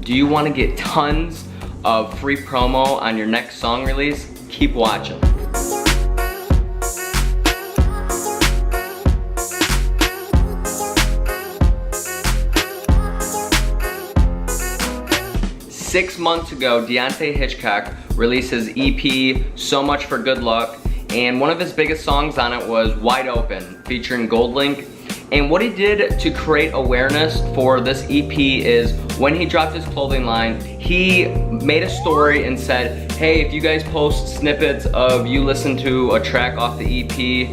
Do you want to get tons of free promo on your next song release? Keep watching. Six months ago, Deontay Hitchcock released his EP, So Much for Good Luck, and one of his biggest songs on it was Wide Open, featuring GoldLink. And what he did to create awareness for this EP is when he dropped his clothing line, he made a story and said, hey, if you guys post snippets of you listen to a track off the EP,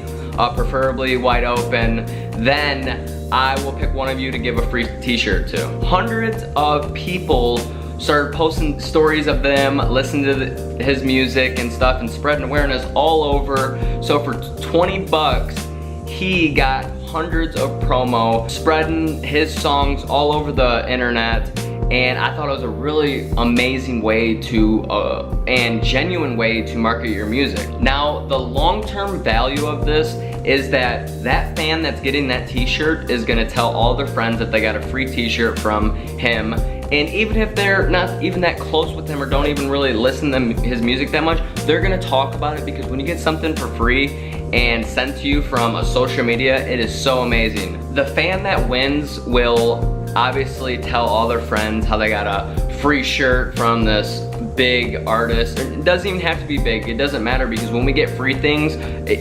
preferably Wide Open, then I will pick one of you to give a free t-shirt to. Hundreds of people started posting stories of them, listening to his music and stuff, and spreading awareness all over. So for 20 bucks, he got hundreds of promo, spreading his songs all over the internet. And I thought it was a really amazing way to, and genuine way to market your music. Now, the long-term value of this is that that fan that's getting that t-shirt is gonna tell all their friends that they got a free t-shirt from him. And even if they're not even that close with him or don't even really listen to his music that much, they're gonna talk about it, because when you get something for free and sent to you from a social media, it is so amazing. The fan that wins will obviously tell all their friends how they got a free shirt from this big artist. It doesn't even have to be big, it doesn't matter, because when we get free things,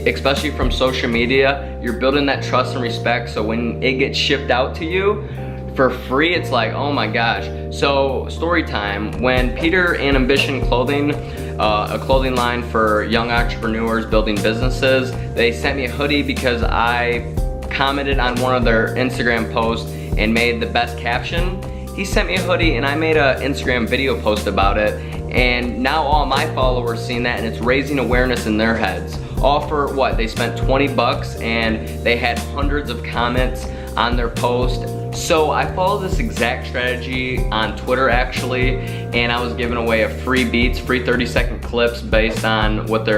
especially from social media, you're building that trust and respect, so when it gets shipped out to you for free, it's like, oh my gosh. So, story time. When Peter and Ambition Clothing, a clothing line for young entrepreneurs building businesses, they sent me a hoodie because I commented on one of their Instagram posts and made the best caption. He sent me a hoodie and I made an Instagram video post about it, and now all my followers seen that, and it's raising awareness in their heads. All for what? They spent 20 bucks and they had hundreds of comments on their post. So I follow this exact strategy on Twitter actually, and I was giving away a free beats, free 30-second clips based on what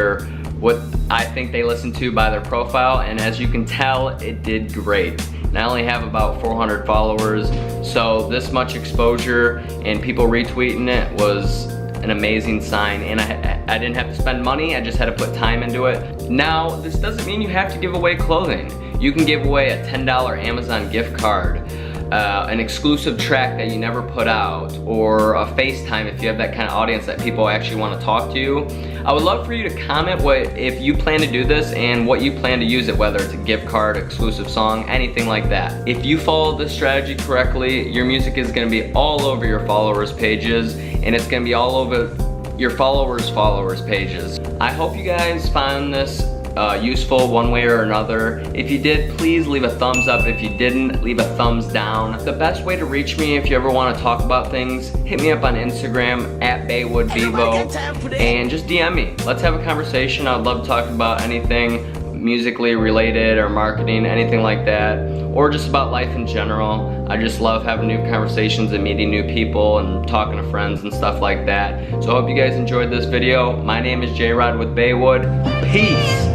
I think they listen to by their profile, and as you can tell, it did great. And I only have about 400 followers, so this much exposure and people retweeting it was an amazing sign, and I didn't have to spend money, I just had to put time into it. Now, this doesn't mean you have to give away clothing. You can give away a $10 Amazon gift card, an exclusive track that you never put out, or a FaceTime if you have that kind of audience that people actually want to talk to you. I would love for you to comment if you plan to do this and what you plan to use it, whether it's a gift card, exclusive song, anything like that. If you follow this strategy correctly, your music is going to be all over your followers' pages, and it's going to be all over your followers' pages. I hope you guys found this useful one way or another. If you did, please leave a thumbs up. If you didn't, leave a thumbs down. The best way to reach me if you ever want to talk about things, hit me up on Instagram at BaywoodBevo and just DM me. Let's have a conversation. I'd love to talk about anything musically related or marketing, anything like that, or just about life in general. I just love having new conversations and meeting new people and talking to friends and stuff like that. So I hope you guys enjoyed this video. My name is J-Rod with Baywood. Peace!